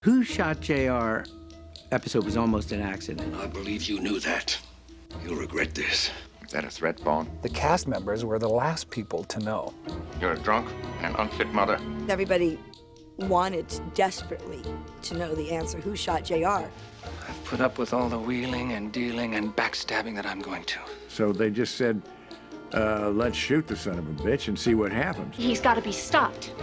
Who Shot JR episode was almost an accident. I believe you knew that. You'll regret this. Is that a threat, Vaughn? The cast members were the last people to know. You're a drunk and unfit mother. Everybody wanted desperately to know the answer. Who shot JR? I've put up with all the wheeling and dealing and backstabbing that I'm going to. So they just said, let's shoot the son of a bitch and see what happens. He's got to be stopped.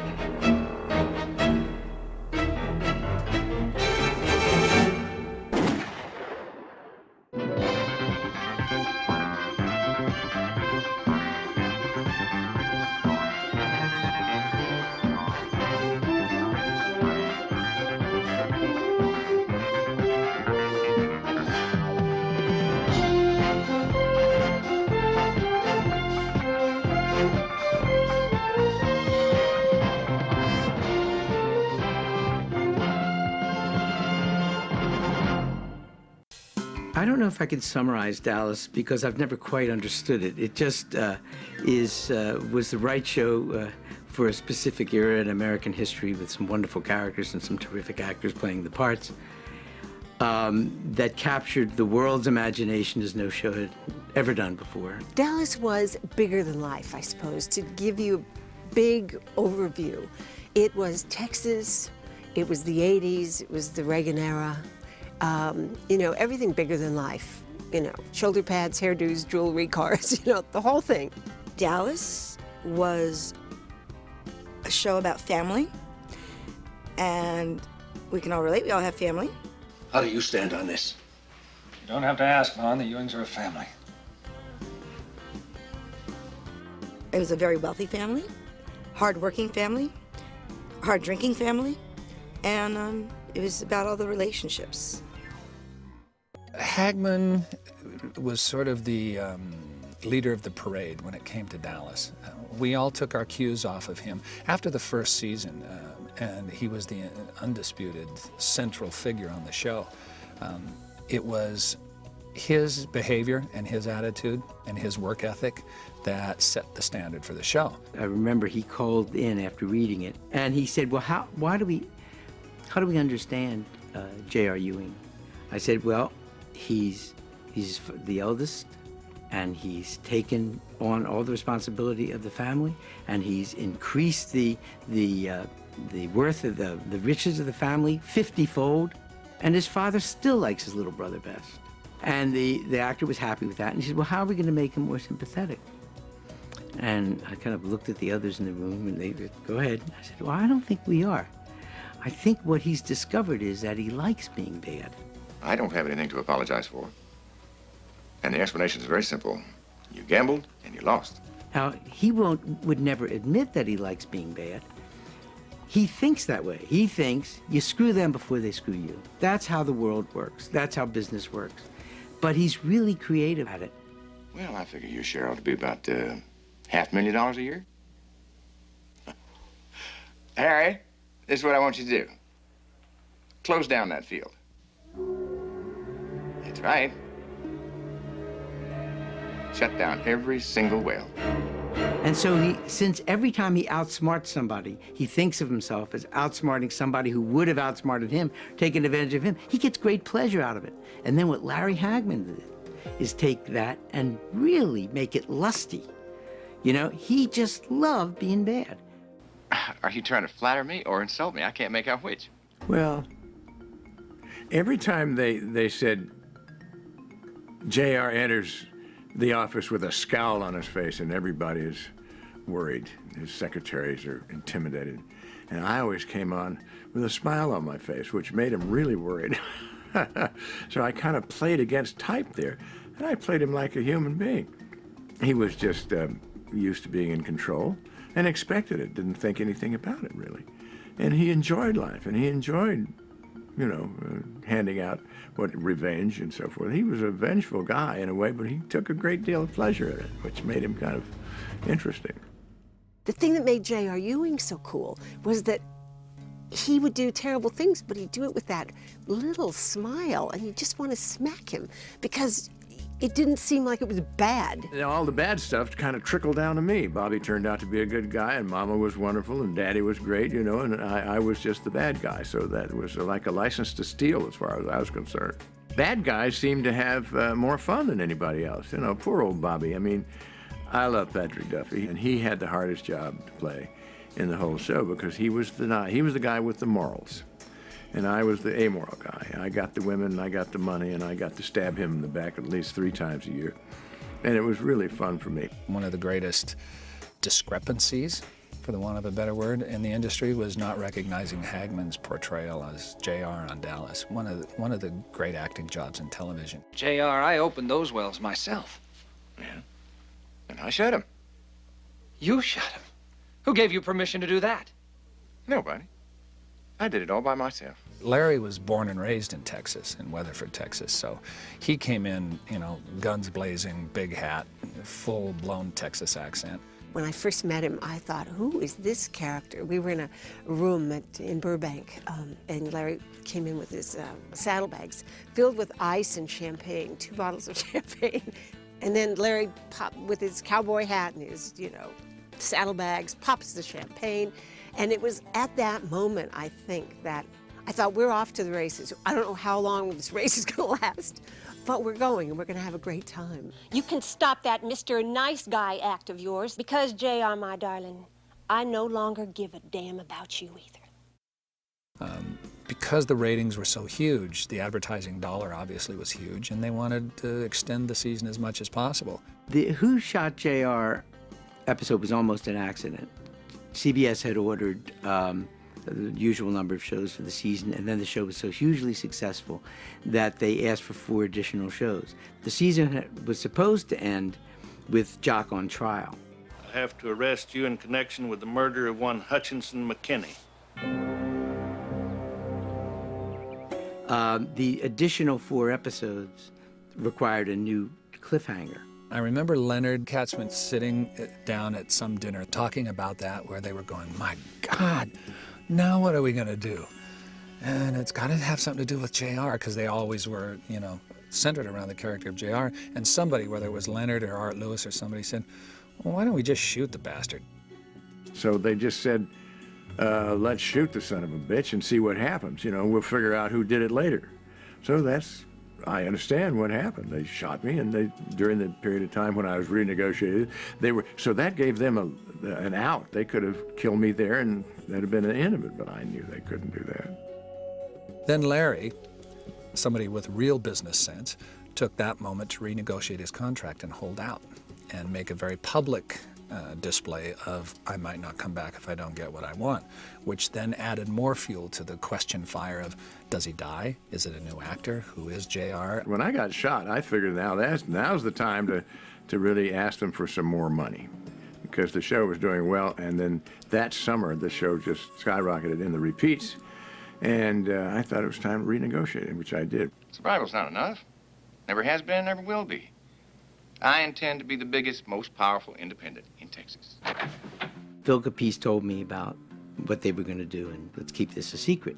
I don't know if I can summarize Dallas because I've never quite understood it. It just was the right show for a specific era in American history with some wonderful characters and some terrific actors playing the parts that captured the world's imagination as no show had ever done before. Dallas was bigger than life, I suppose, to give you a big overview. It was Texas, it was the 80s, it was the Reagan era. You know, everything bigger than life. You know, shoulder pads, hairdos, jewelry, cars, you know, the whole thing. Dallas was a show about family, and we can all relate. We all have family. How do you stand on this? You don't have to ask, Vaughn. The Ewings are a family. It was a very wealthy family, hard-working family, hard-drinking family, and it was about all the relationships. Hagman was sort of the leader of the parade when it came to Dallas. We all took our cues off of him after the first season, and he was the undisputed central figure on the show. It was his behavior and his attitude and his work ethic that set the standard for the show. I remember he called in after reading it, and he said, well, how do we understand J.R. Ewing? I said, well, he's the eldest, and he's taken on all the responsibility of the family, and he's increased the worth of the riches of the family 50-fold, and his father still likes his little brother best. And the actor was happy with that, and he said, well, how are we going to make him more sympathetic? And I kind of looked at the others in the room, and they said, go ahead. I said, well, I don't think we are. I think what he's discovered is that he likes being bad. I don't have anything to apologize for. And the explanation is very simple. You gambled and you lost. Now, he would never admit that he likes being bad. He thinks that way. He thinks you screw them before they screw you. That's how the world works. That's how business works. But he's really creative at it. Well, I figure your share ought to be about $500,000 a year. Harry, this is what I want you to do. Close down that field. That's right. Shut down every single whale. And so since every time he outsmarts somebody, he thinks of himself as outsmarting somebody who would have outsmarted him, taken advantage of him, he gets great pleasure out of it. And then what Larry Hagman did is take that and really make it lusty. You know, he just loved being bad. Are you trying to flatter me or insult me? I can't make out which. Well, every time they said J.R. enters the office with a scowl on his face and everybody is worried. His secretaries are intimidated. And I always came on with a smile on my face, which made him really worried. So I kind of played against type there, and I played him like a human being. He was just used to being in control and expected it, didn't think anything about it, really. And he enjoyed life, and he enjoyed, you know, handing out revenge and so forth. He was a vengeful guy in a way, but he took a great deal of pleasure in it, which made him kind of interesting. The thing that made J.R. Ewing so cool was that he would do terrible things, but he'd do it with that little smile, and you just want to smack him because it didn't seem like it was bad. And all the bad stuff kind of trickled down to me. Bobby turned out to be a good guy, and Mama was wonderful, and Daddy was great, you know, and I was just the bad guy. So that was like a license to steal as far as I was concerned. Bad guys seem to have more fun than anybody else. You know, poor old Bobby. I mean, I love Patrick Duffy, and he had the hardest job to play in the whole show because he was the guy with the morals. And I was the amoral guy. I got the women, and I got the money, and I got to stab him in the back at least 3 times a year. And it was really fun for me. One of the greatest discrepancies, for the want of a better word, in the industry was not recognizing Hagman's portrayal as JR on Dallas. One of the great acting jobs in television. JR, I opened those wells myself. Yeah. And I shut him. You shut him. Who gave you permission to do that? Nobody. I did it all by myself. Larry was born and raised in Texas, in Weatherford, Texas, so he came in, you know, guns blazing, big hat, full-blown Texas accent. When I first met him, I thought, who is this character? We were in a room in Burbank, and Larry came in with his saddlebags filled with ice and champagne, 2 bottles of champagne. And then Larry popped with his cowboy hat and his, you know, saddlebags, pops the champagne. And it was at that moment, I think, that I thought, we're off to the races. I don't know how long this race is going to last, but we're going, and we're going to have a great time. You can stop that Mr. Nice Guy act of yours, because, JR, my darling, I no longer give a damn about you either. Because the ratings were so huge, the advertising dollar obviously was huge, and they wanted to extend the season as much as possible. The Who Shot JR episode was almost an accident. CBS had ordered the usual number of shows for the season, and then the show was so hugely successful that they asked for 4 additional shows. The season was supposed to end with Jock on trial. I have to arrest you in connection with the murder of one Hutchinson McKinney. The additional 4 episodes required a new cliffhanger. I remember Leonard Katzman sitting down at some dinner talking about that, where they were going, my God, now what are we going to do? And it's got to have something to do with JR, because they always were, you know, centered around the character of JR. And somebody, whether it was Leonard or Art Lewis or somebody, said, well, why don't we just shoot the bastard? So they just said, let's shoot the son of a bitch and see what happens. You know, we'll figure out who did it later. So I understand what happened. They shot me, and during the period of time when I was renegotiated, so that gave them an out. They could have killed me there, and that'd have been the end of it, but I knew they couldn't do that. Then Larry, somebody with real business sense, took that moment to renegotiate his contract and hold out and make a very public display of, I might not come back if I don't get what I want, which then added more fuel to the question fire of, does he die? Is it a new actor? Who is JR? When I got shot, I figured now's the time to really ask them for some more money, because the show was doing well, and then that summer the show just skyrocketed in the repeats, and I thought it was time to renegotiate it, which I did. Survival's not enough. Never has been, never will be. I intend to be the biggest, most powerful independent in Texas. Phil Capiz told me about what they were going to do, and let's keep this a secret.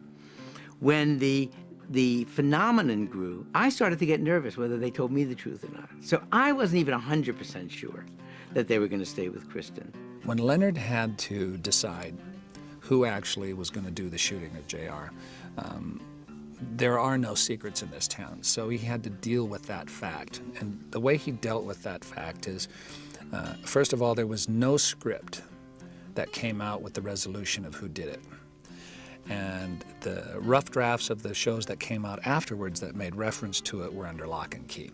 When the phenomenon grew, I started to get nervous whether they told me the truth or not. So I wasn't even 100% sure that they were going to stay with Kristen. When Leonard had to decide who actually was going to do the shooting of JR, there are no secrets in this town, so he had to deal with that fact. And the way he dealt with that fact is, first of all, there was no script that came out with the resolution of who did it. And the rough drafts of the shows that came out afterwards that made reference to it were under lock and key.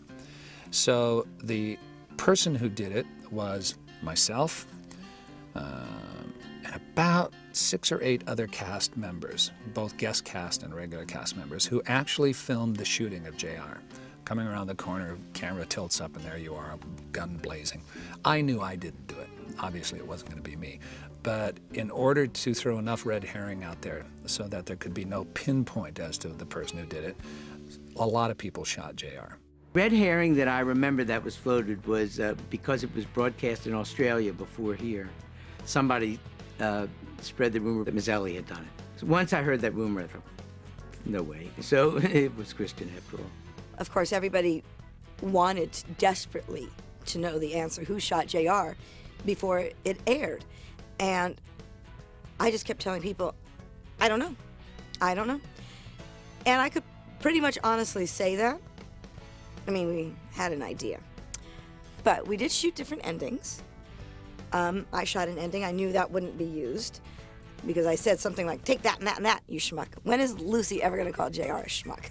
So the person who did it was myself, and about 6 or 8 other cast members, both guest cast and regular cast members, who actually filmed the shooting of JR. Coming around the corner, camera tilts up, and there you are, gun blazing. I knew I didn't do it. Obviously, it wasn't going to be me. But in order to throw enough red herring out there so that there could be no pinpoint as to the person who did it, a lot of people shot JR. Red herring that I remember that was floated was because it was broadcast in Australia before here. Somebody spread the rumor that Miss Ellie had done it. So once I heard that rumor, I thought, no way. So it was Kristen after all. Of course, everybody wanted desperately to know the answer, who shot JR, before it aired. And I just kept telling people, I don't know. I don't know. And I could pretty much honestly say that. I mean, we had an idea. But we did shoot different endings. I shot an ending I knew that wouldn't be used because I said something like, take that and that and that, you schmuck. When is Lucy ever going to call JR a schmuck?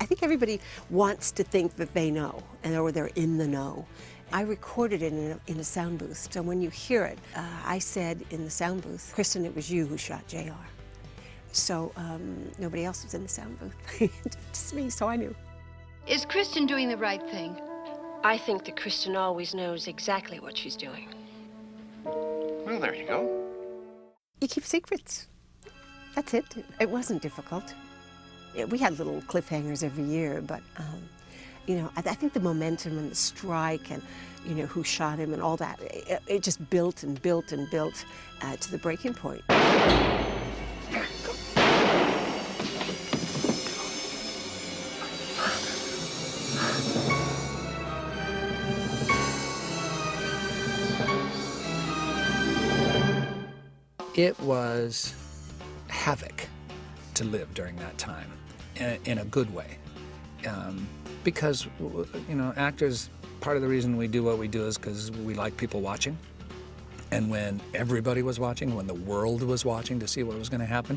I think everybody wants to think that they know, or they're in the know. I recorded it in a sound booth, so when you hear it, I said in the sound booth, Kristen, it was you who shot JR. So nobody else was in the sound booth, just me, so I knew. Is Kristen doing the right thing? I think that Kristen always knows exactly what she's doing. Well, there you go. You keep secrets. That's it. It wasn't difficult. We had little cliffhangers every year, but you know, I think the momentum and the strike and, you know, who shot him and all that, it just built and built and built to the breaking point. It was havoc to live during that time, in a good way. Because, you know, actors, part of the reason we do what we do is because we like people watching. And when everybody was watching, when the world was watching to see what was going to happen,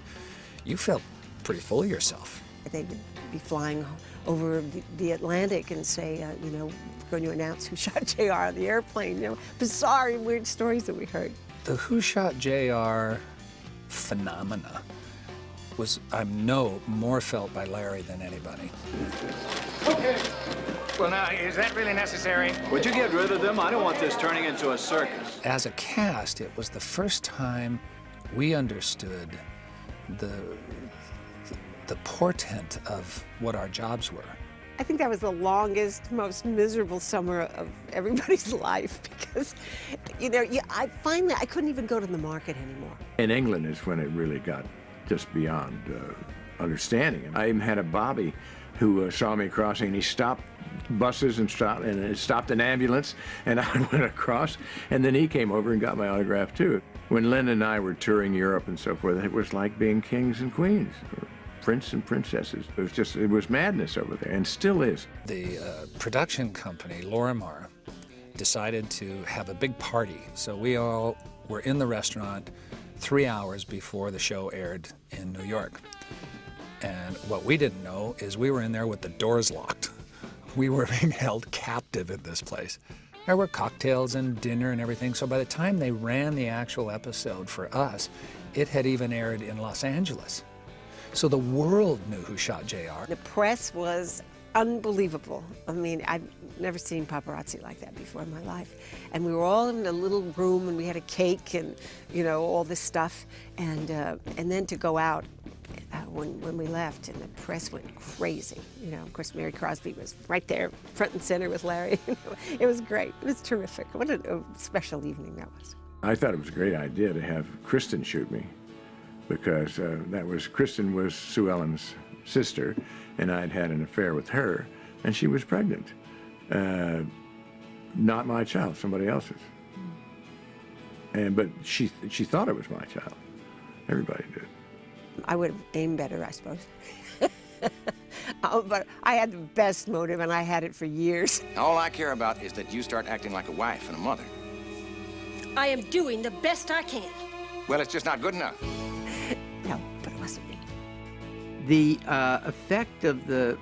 you felt pretty full of yourself. They'd be flying over the Atlantic and say, you know, we're going to announce who shot JR on the airplane. You know, bizarre and weird stories that we heard. The Who Shot JR phenomena was, I know, more felt by Larry than anybody. Okay. Well, now, is that really necessary? Would you get rid of them? I don't want this turning into a circus. As a cast, it was the first time we understood the portent of what our jobs were. I think that was the longest, most miserable summer of everybody's life because, you know, I couldn't even go to the market anymore. In England is when it really got just beyond understanding. I even had a Bobby who saw me crossing, and he stopped buses and stopped an ambulance, and I went across, and then he came over and got my autograph too. When Lynn and I were touring Europe and so forth, it was like being kings and queens. Prince and princesses. It was madness over there, and still is. The production company, Lorimar, decided to have a big party. So we all were in the restaurant 3 hours before the show aired in New York. And what we didn't know is we were in there with the doors locked. We were being held captive in this place. There were cocktails and dinner and everything, so by the time they ran the actual episode for us, it had even aired in Los Angeles. So the world knew who shot JR. The press was unbelievable. I mean, I've never seen paparazzi like that before in my life. And we were all in a little room, and we had a cake and, you know, all this stuff. And then to go out when we left, and the press went crazy. You know, of course, Mary Crosby was right there, front and center with Larry. It was great. It was terrific. What a special evening that was. I thought it was a great idea to have Kristen shoot me, because Kristen was Sue Ellen's sister, and I'd had an affair with her, and she was pregnant. Not my child, somebody else's. But she thought it was my child. Everybody did. I would have aimed better, I suppose. But I had the best motive, and I had it for years. All I care about is that you start acting like a wife and a mother. I am doing the best I can. Well, it's just not good enough. No, but it wasn't me. The effect of the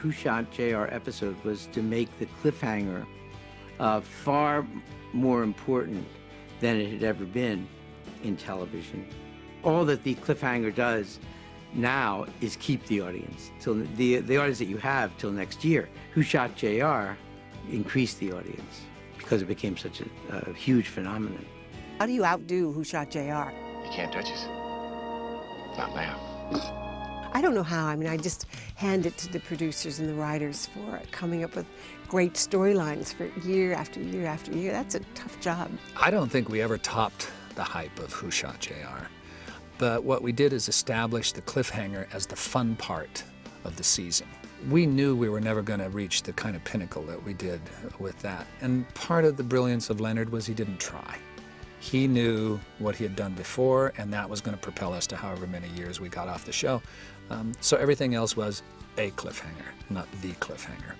Who Shot JR episode was to make the cliffhanger far more important than it had ever been in television. All that the cliffhanger does now is keep the audience till the audience that you have till next year. Who Shot JR increased the audience because it became such a huge phenomenon. How do you outdo Who Shot JR? You can't touch us. Not now. I don't know how. I mean, I just hand it to the producers and the writers for coming up with great storylines for year after year after year. That's a tough job. I don't think we ever topped the hype of Who Shot JR. But what we did is establish the cliffhanger as the fun part of the season. We knew we were never going to reach the kind of pinnacle that we did with that. And part of the brilliance of Leonard was he didn't try. He knew what he had done before, and that was going to propel us to however many years we got off the show. So everything else was a cliffhanger, not the cliffhanger.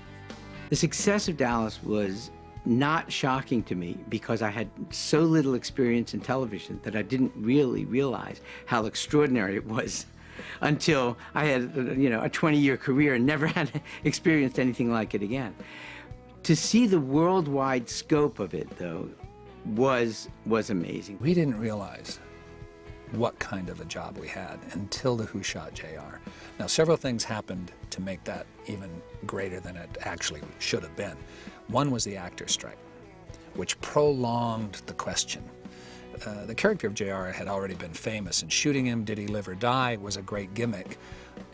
The success of Dallas was not shocking to me because I had so little experience in television that I didn't really realize how extraordinary it was until I had, a 20-year career and never had experienced anything like it again. To see the worldwide scope of it, though, was amazing. We didn't realize what kind of a job we had until the Who Shot JR. Now, several things happened to make that even greater than it actually should have been. One was the actor strike, which prolonged the question. The character of JR had already been famous, and shooting him, did he live or die, was a great gimmick.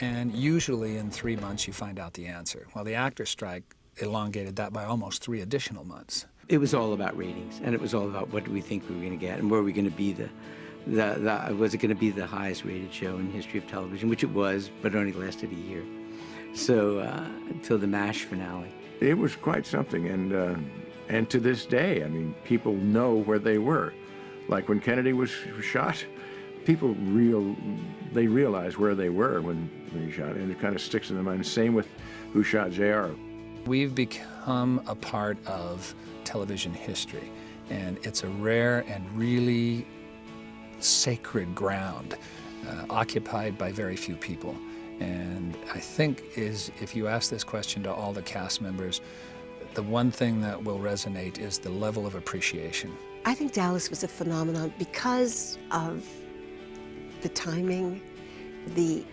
And usually in 3 months you find out the answer. Well, the actor strike elongated that by almost 3 additional months. It was all about ratings, and it was all about what do we think we were going to get, and were we going to be was it going to be the highest rated show in the history of television, which it was, but it only lasted a year. So until the MASH finale. It was quite something, and to this day, I mean, people know where they were. Like when Kennedy was shot, people realized where they were when he shot, and it kind of sticks in their mind. Same with Who Shot JR. We've become a part of television history, and it's a rare and really sacred ground occupied by very few people. And I think if you ask this question to all the cast members, the one thing that will resonate is the level of appreciation. I think Dallas was a phenomenon because of the timing, the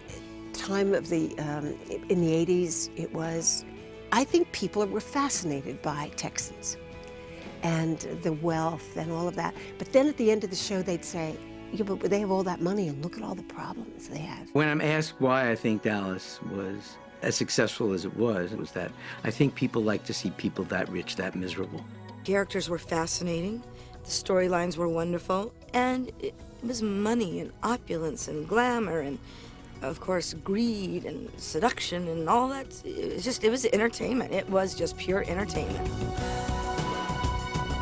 time of in the 80s it was. I think people were fascinated by Texans and the wealth and all of that. But then at the end of the show they'd say, yeah, but they have all that money and look at all the problems they have. When I'm asked why I think Dallas was as successful as it was that I think people like to see people that rich, that miserable. Characters were fascinating, the storylines were wonderful, and it was money and opulence and glamour and, of course, greed and seduction and all that. It was entertainment. It was just pure entertainment.